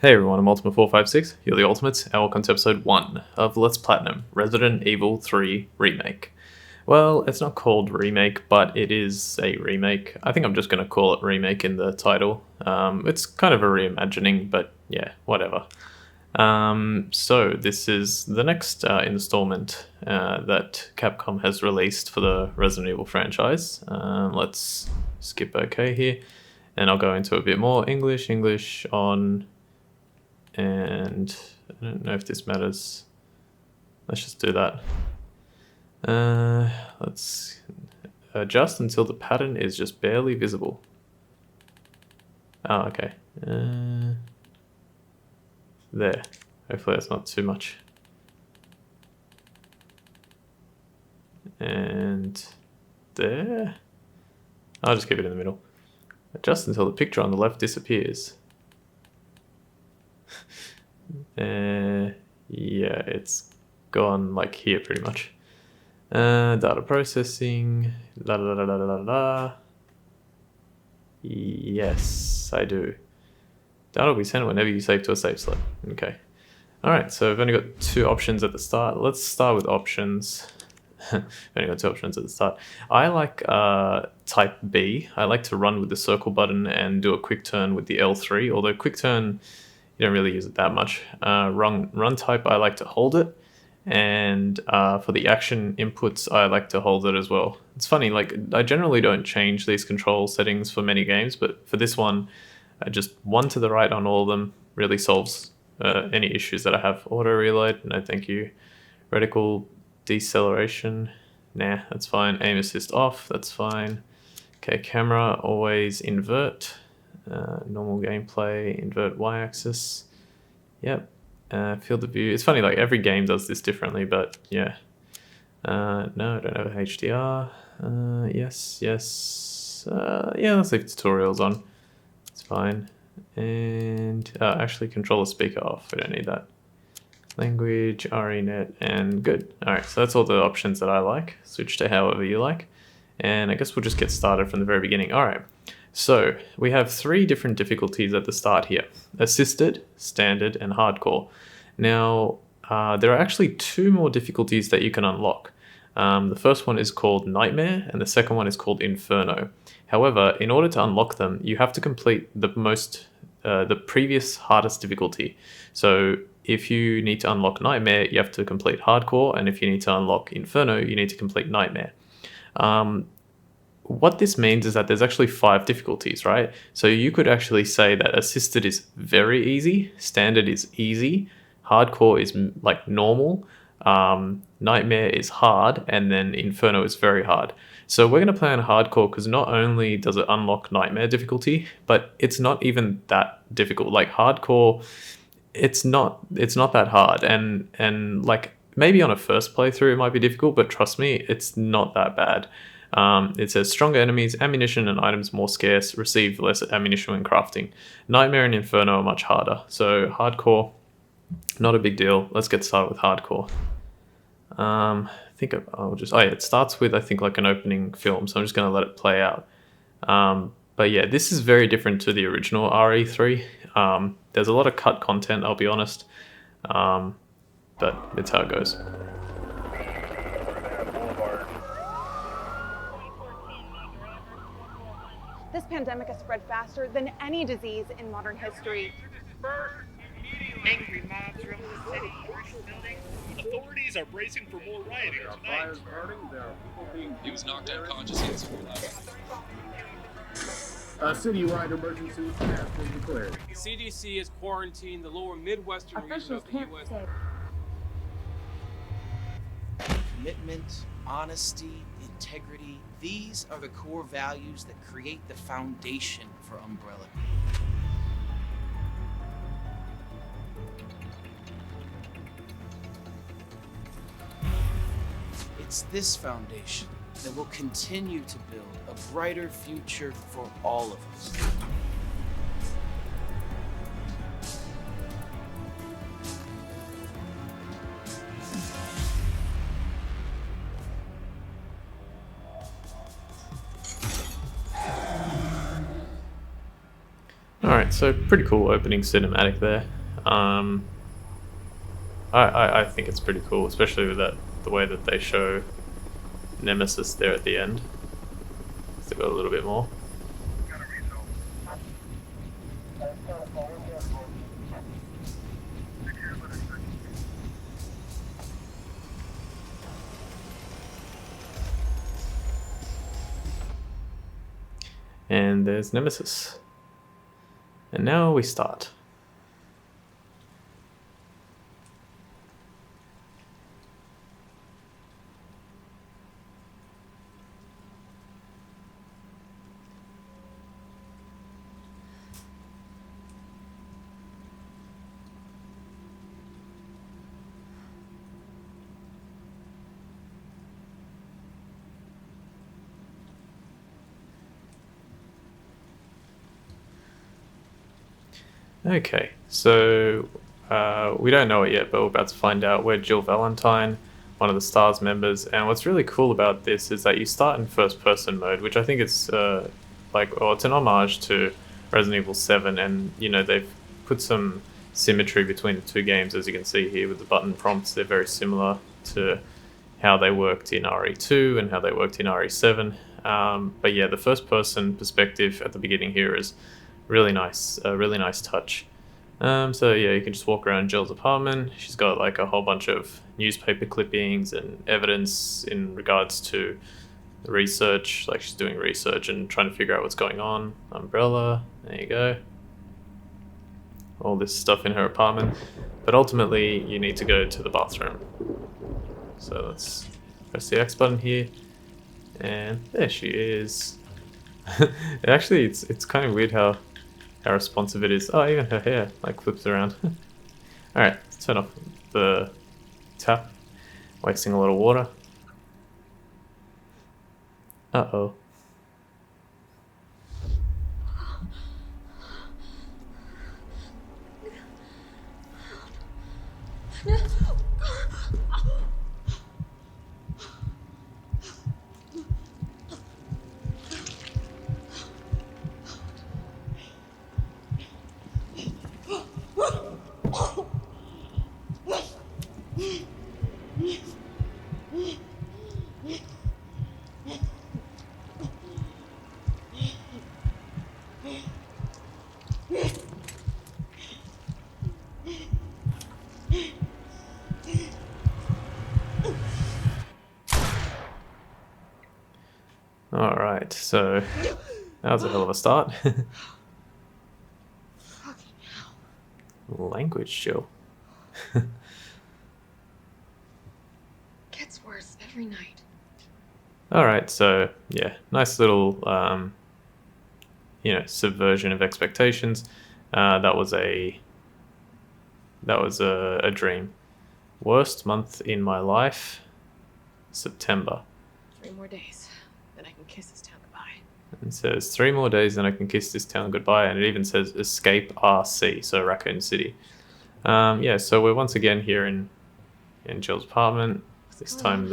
Hey everyone, I'm Ultimate456, you're the Ultimates, and welcome to episode 1 of Let's Platinum, Resident Evil 3 Remake. Well, it's not called Remake, but it is a remake. I think I'm just going to call it Remake in the title. It's kind of a reimagining, but yeah, whatever. So this is the next installment that Capcom has released for the Resident Evil franchise. Let's skip OK here, and I'll go into a bit more English on... And I don't know if this matters. Let's just do that. Let's adjust until the pattern is just barely visible. Oh, okay. There. Hopefully that's not too much. And there. I'll just keep it in the middle. Adjust until the picture on the left disappears. Yeah, it's gone like here pretty much. Data processing, la la la la la la. Yes, I do. Data will be sent whenever you save to a save slot. Okay. Alright, so I've only got two options at the start. Let's start with options. I've only got two options at the start. I like type B. I like to run with the circle button and do a quick turn with the L3, although quick turn, you don't really use it that much. Run type, I like to hold it. And for the action inputs, I like to hold it as well. It's funny, like I generally don't change these control settings for many games, but for this one, just one to the right on all of them really solves any issues that I have. Auto reload, no thank you. Reticle deceleration, nah, that's fine. Aim assist off, that's fine. Okay, camera, always invert. Normal gameplay, invert y-axis. Yep. Field of view. It's funny, like every game does this differently, but yeah. No, I don't have HDR. Yes. Yeah, let's leave tutorials on. It's fine. And actually, controller speaker off. We don't need that. Language, RENet, and good. Alright, so that's all the options that I like. Switch to however you like. And I guess we'll just get started from the very beginning. Alright. So we have three different difficulties at the start here: assisted, standard, and hardcore. Now, there are actually two more difficulties that you can unlock. The first one is called Nightmare, and the second one is called Inferno. However, in order to unlock them, you have to complete the previous hardest difficulty. So if you need to unlock Nightmare, you have to complete hardcore, and if you need to unlock Inferno, you need to complete Nightmare. What this means is that there's actually 5 difficulties, right? So you could actually say that assisted is very easy, standard is easy, hardcore is like normal, nightmare is hard, and then inferno is very hard. So we're going to play on hardcore because not only does it unlock nightmare difficulty, but it's not even that difficult. Like hardcore, it's not that hard, and like maybe on a first playthrough it might be difficult, but trust me, it's not that bad. It says stronger enemies, ammunition and items more scarce, receive less ammunition when crafting. Nightmare and Inferno are much harder. So hardcore, not a big deal. Let's get started with hardcore. I think I'll just... Oh yeah, it starts with, I think, like an opening film, so I'm just going to let it play out. But yeah, this is very different to the original RE3. There's a lot of cut content, I'll be honest. But it's how it goes. This pandemic has spread faster than any disease in modern history. Angry mobs roam the city, buildings. Authorities are bracing for more rioting tonight. He was knocked unconscious. A citywide emergency has been declared. The CDC has quarantined the lower Midwestern region of the U.S. Commitment, honesty, integrity, these are the core values that create the foundation for Umbrella. It's this foundation that will continue to build a brighter future for all of us. Alright, so pretty cool opening cinematic there. I think it's pretty cool, especially with the way that they show Nemesis there at the end. Still got a little bit more. And there's Nemesis. And now we start. Okay, so we don't know it yet, but we're about to find out. We're Jill Valentine, one of the STARS members, and what's really cool about this is that you start in first-person mode, which I think is it's an homage to Resident Evil 7, and you know they've put some symmetry between the two games, as you can see here with the button prompts. They're very similar to how they worked in RE2 and how they worked in RE7. But yeah, the first-person perspective at the beginning here is really nice, a really nice touch. So yeah, you can just walk around Jill's apartment. She's got like a whole bunch of newspaper clippings and evidence in regards to the research, like she's doing research and trying to figure out what's going on. Umbrella, there you go. All this stuff in her apartment. But ultimately, you need to go to the bathroom. So let's press the X button here. And there she is. Actually, it's kind of weird how responsive it is. Oh, even her hair like flips around. Alright, let's turn off the tap. Wasting a lot of water. Uh-oh. Alright, so that was a hell of a start. Language, Jill. Gets worse every night. Alright, so yeah, nice little subversion of expectations. That was a dream. Worst month in my life, September. 3 more days, then I can kiss this town goodbye. It says 3 more days and I can kiss this town goodbye, and it even says escape RC, so Raccoon City. Yeah, so we're once again here in Jill's apartment. This time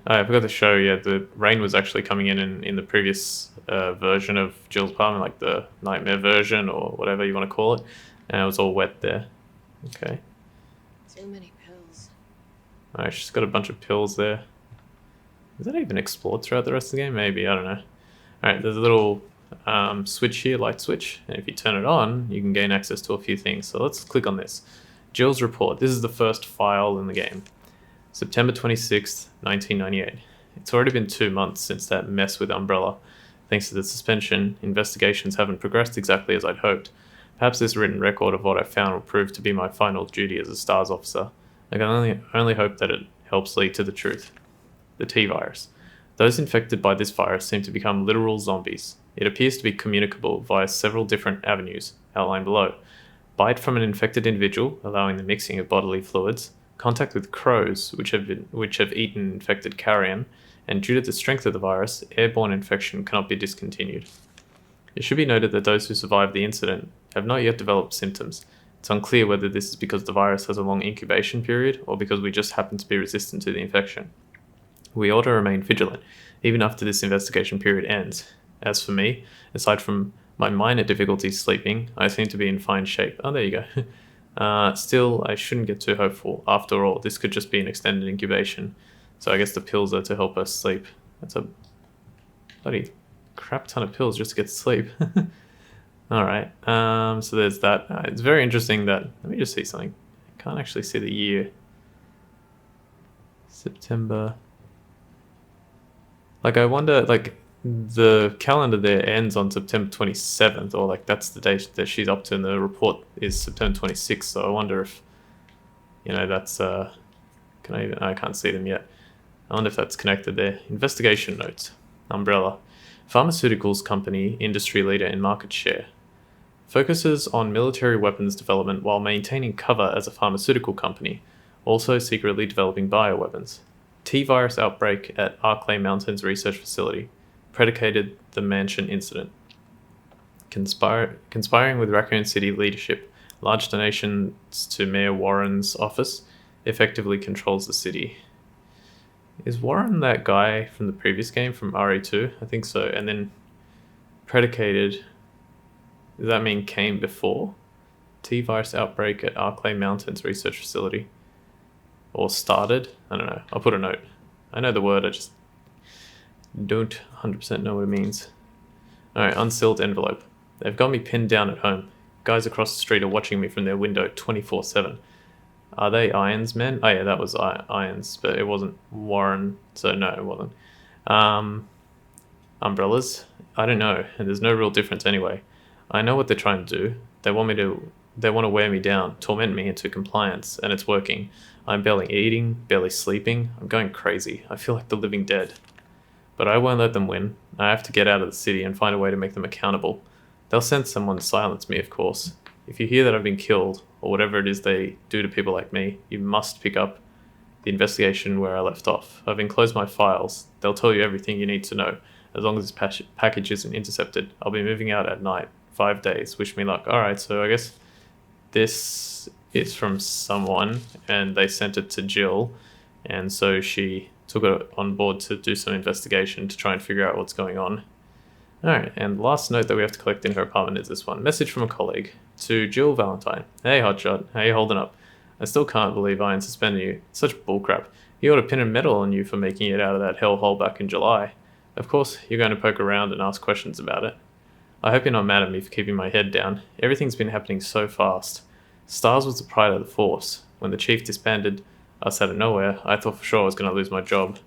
I forgot to show. Yeah, the rain was actually coming in the previous version of Jill's apartment, like the nightmare version or whatever you want to call it, and it was all wet there. Okay. Too many pills. Alright, she's got a bunch of pills there. Is that even explored throughout the rest of the game? Maybe, I don't know. Alright, there's a little switch here, light switch, and if you turn it on, you can gain access to a few things. So let's click on this. Jill's report. This is the first file in the game. September 26th, 1998. It's already been 2 months since that mess with Umbrella. Thanks to the suspension, investigations haven't progressed exactly as I'd hoped. Perhaps this written record of what I found will prove to be my final duty as a STARS officer. I can only hope that it helps lead to the truth. The T-virus. Those infected by this virus seem to become literal zombies. It appears to be communicable via several different avenues, outlined below. Bite from an infected individual, allowing the mixing of bodily fluids. Contact with crows, which have eaten infected carrion, and due to the strength of the virus, airborne infection cannot be discontinued. It should be noted that those who survived the incident have not yet developed symptoms. It's unclear whether this is because the virus has a long incubation period or because we just happen to be resistant to the infection. We ought to remain vigilant, even after this investigation period ends. As for me, aside from My minor difficulty is sleeping. I seem to be in fine shape. Oh, there you go. Still, I shouldn't get too hopeful. After all, this could just be an extended incubation. So I guess the pills are to help us sleep. That's a bloody crap ton of pills just to get to sleep. Alright, so there's that. It's very interesting that... Let me just see something. I can't actually see the year. September... Like, I wonder, like, the calendar there ends on September 27th, or, like, that's the date that she's up to, and the report is September 26th, so I wonder if, you know, that's, I can't see them yet. I wonder if that's connected there. Investigation notes. Umbrella. Pharmaceuticals company, industry leader in market share. Focuses on military weapons development while maintaining cover as a pharmaceutical company, also secretly developing bioweapons. T-virus outbreak at Arklay Mountains Research Facility. Predicated the mansion incident. Conspiring with Raccoon City leadership. Large donations to Mayor Warren's office. Effectively controls the city. Is Warren that guy from the previous game, from RE2? I think so. And then predicated... Does that mean came before? T-virus outbreak at Arklay Mountains Research Facility. Or started? I don't know. I'll put a note. I know the word, I just don't 100% know what it means. Alright, unsealed envelope. They've got me pinned down at home. Guys across the street are watching me from their window 24/7. Are they Irons men? Oh yeah, that was Irons, but it wasn't Warren, so no, it wasn't. Umbrellas? I don't know, and there's no real difference anyway. I know what they're trying to do. They want to wear me down, torment me into compliance, and it's working. I'm barely eating, barely sleeping. I'm going crazy. I feel like the living dead. But I won't let them win. I have to get out of the city and find a way to make them accountable. They'll send someone to silence me, of course. If you hear that I've been killed, or whatever it is they do to people like me, you must pick up the investigation where I left off. I've enclosed my files. They'll tell you everything you need to know. As long as this package isn't intercepted, I'll be moving out at night. 5 days. Wish me luck. Alright, so I guess this is from someone, and they sent it to Jill, and so she took it on board to do some investigation to try and figure out what's going on. Alright, and the last note that we have to collect in her apartment is this one. Message from a colleague. To Jill Valentine. Hey Hotshot, how you holding up? I still can't believe Iron suspended you. It's such bullcrap. He ought to pin a medal on you for making it out of that hellhole back in July. Of course, you're going to poke around and ask questions about it. I hope you're not mad at me for keeping my head down. Everything's been happening so fast. Stars was the pride of the force. When the chief disbanded us out of nowhere, I thought for sure I was going to lose my job.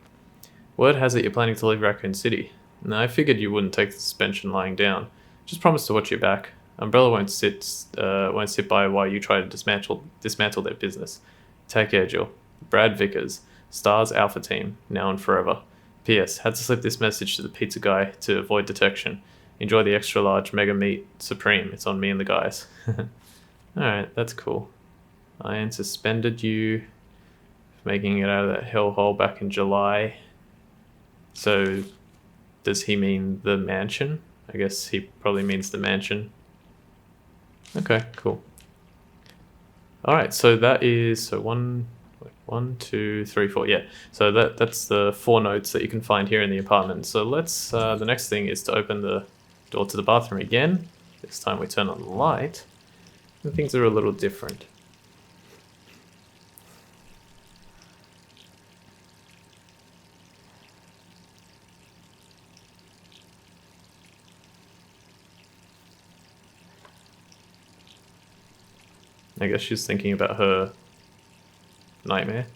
Word has it you're planning to leave Raccoon City. Now, I figured you wouldn't take the suspension lying down. Just promise to watch your back. Umbrella won't sit by while you try to dismantle their business. Take care, Jill. Brad Vickers, Stars Alpha Team, now and forever. P.S. Had to slip this message to the pizza guy to avoid detection. Enjoy the extra large mega meat supreme. It's on me and the guys. Alright, that's cool. Iron suspended you for making it out of that hellhole back in July. So, does he mean the mansion? I guess he probably means the mansion. Okay, cool. Alright, so that is... So 1, 2, 3, 4. Yeah, so that's the 4 notes that you can find here in the apartment. So let's... the next thing is to open the door to the bathroom again. This time we turn on the light. And things are a little different. I guess she's thinking about her nightmare.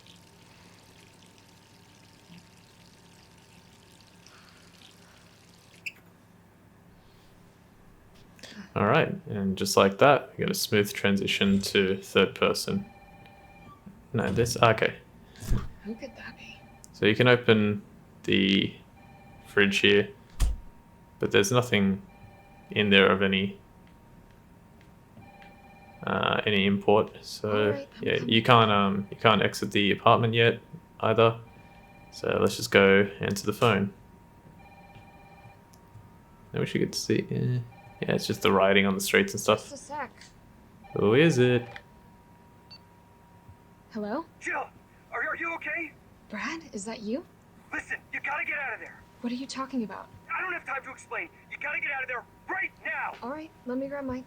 Alright, and just like that, we get a smooth transition to third person. No, this... Okay. Who could that be? So you can open the fridge here, but there's nothing in there of any import. So Alright, yeah, you can't exit the apartment yet either. So let's just go answer the phone. I wish you could see. Yeah, it's just the writing on the streets and stuff. Just a sec. Who is it? Hello? Jill, are you okay? Brad, is that you? Listen, you gotta get out of there. What are you talking about? I don't have time to explain. You gotta get out of there right now! All right, let me grab my.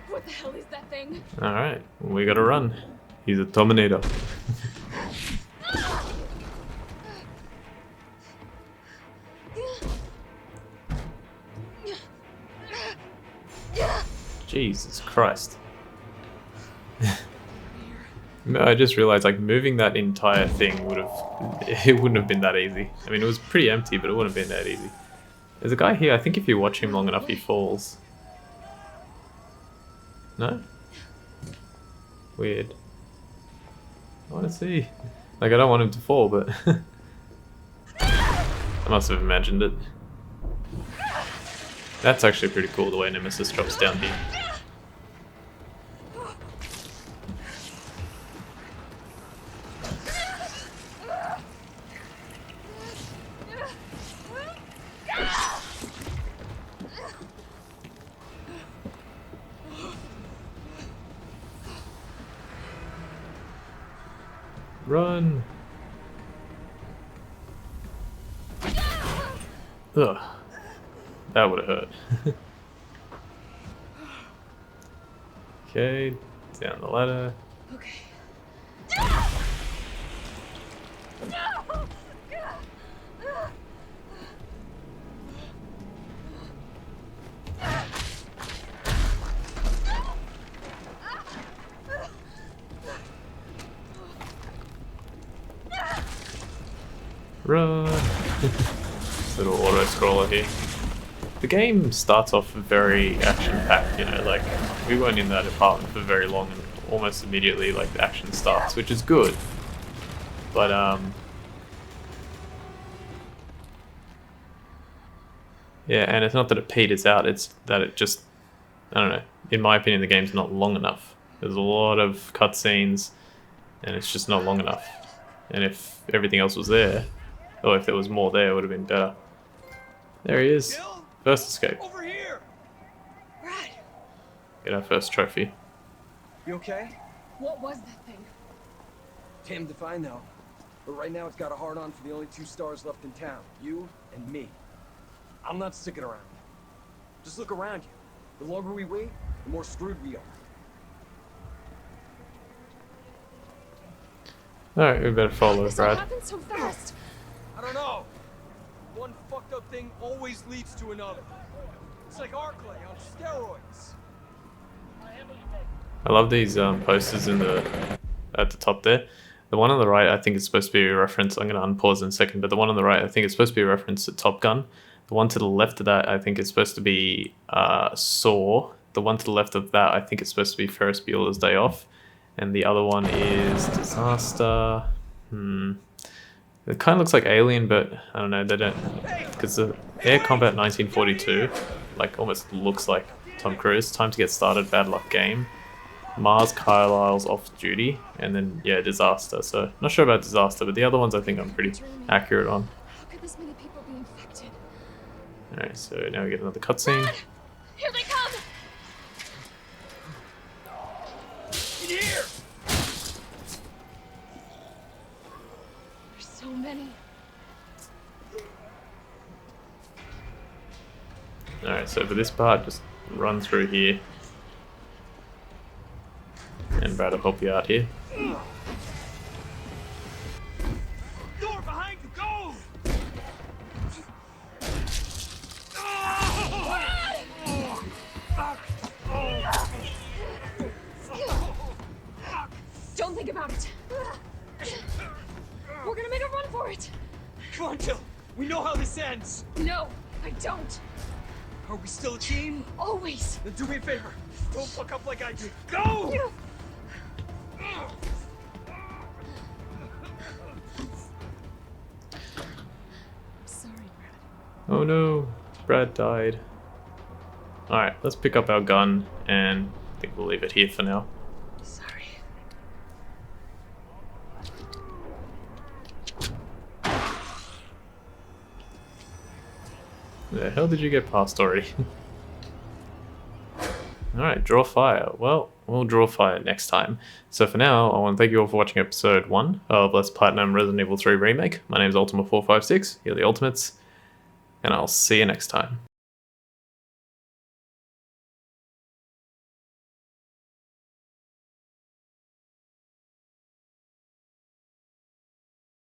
What the hell is that thing? Alright, we gotta run. He's a Terminator. Jesus Christ. I just realized, like, moving that entire thing would have... It wouldn't have been that easy. I mean, it was pretty empty, but it wouldn't have been that easy. There's a guy here, I think if you watch him long enough, he falls. No? Weird. I want to see. Like, I don't want him to fall, but... I must have imagined it. That's actually pretty cool, the way Nemesis drops down here. Run! Ugh. That would have hurt. Okay, down the ladder. Okay. Run! Little auto-scroller here. The game starts off very action-packed, you know, like, we weren't in that apartment for very long and almost immediately, like, the action starts, which is good. But, yeah, and it's not that it peters out, it's that it just, I don't know, in my opinion the game's not long enough. There's a lot of cutscenes, and it's just not long enough. And if everything else was there, or if there was more there, it would have been better. There he is. First escape. Over here! Brad, Get our first trophy. You okay? what was that thing? Damned if I know. But right now it's got a hard-on for the only 2 stars left in town. You and me. I'm not sticking around. Just look around you. The longer we wait, the more screwed we are. Alright, we better follow This all Brad. happened so fast. I don't know. One fucked up thing always leads to another. It's like Arclay on steroids. I love these posters in at the top there. The one on the right, I think it's supposed to be a reference. I'm going to unpause in a second, but the one on the right, I think it's supposed to be a reference to Top Gun. The one to the left of that, I think it's supposed to be Saw. The one to the left of that, I think it's supposed to be Ferris Bueller's Day Off. And the other one is Disaster. It kind of looks like Alien, but I don't know, they don't... Because the Air Combat 1942, like, almost looks like Tom Cruise. Time to Get Started, Bad Luck Game. Mars Carlisle's Off Duty. And then, yeah, Disaster. So, not sure about Disaster, but the other ones I think I'm pretty accurate on. How could this many people be infected? Alright, so now we get another cutscene. Here they come! In here! There's so many. Alright, so for this part, just run through here. And Brad will help you out here. Door behind you, go! Don't think about it. We're gonna make a run for it. Come on, Jill. We know how this ends. No, I don't. Are we still a team? Always. Then do me a favor. Don't fuck up like I did. Go! Sorry, Brad. Oh no, Brad died. Alright, let's pick up our gun, and I think we'll leave it here for now. Sorry. The hell did you get past already? Alright, draw fire. Well, we'll draw fire next time. So for now, I want to thank you all for watching episode 1 of Let's Platinum Resident Evil 3 Remake. My name is Ultima456, you're the Ultimates, and I'll see you next time.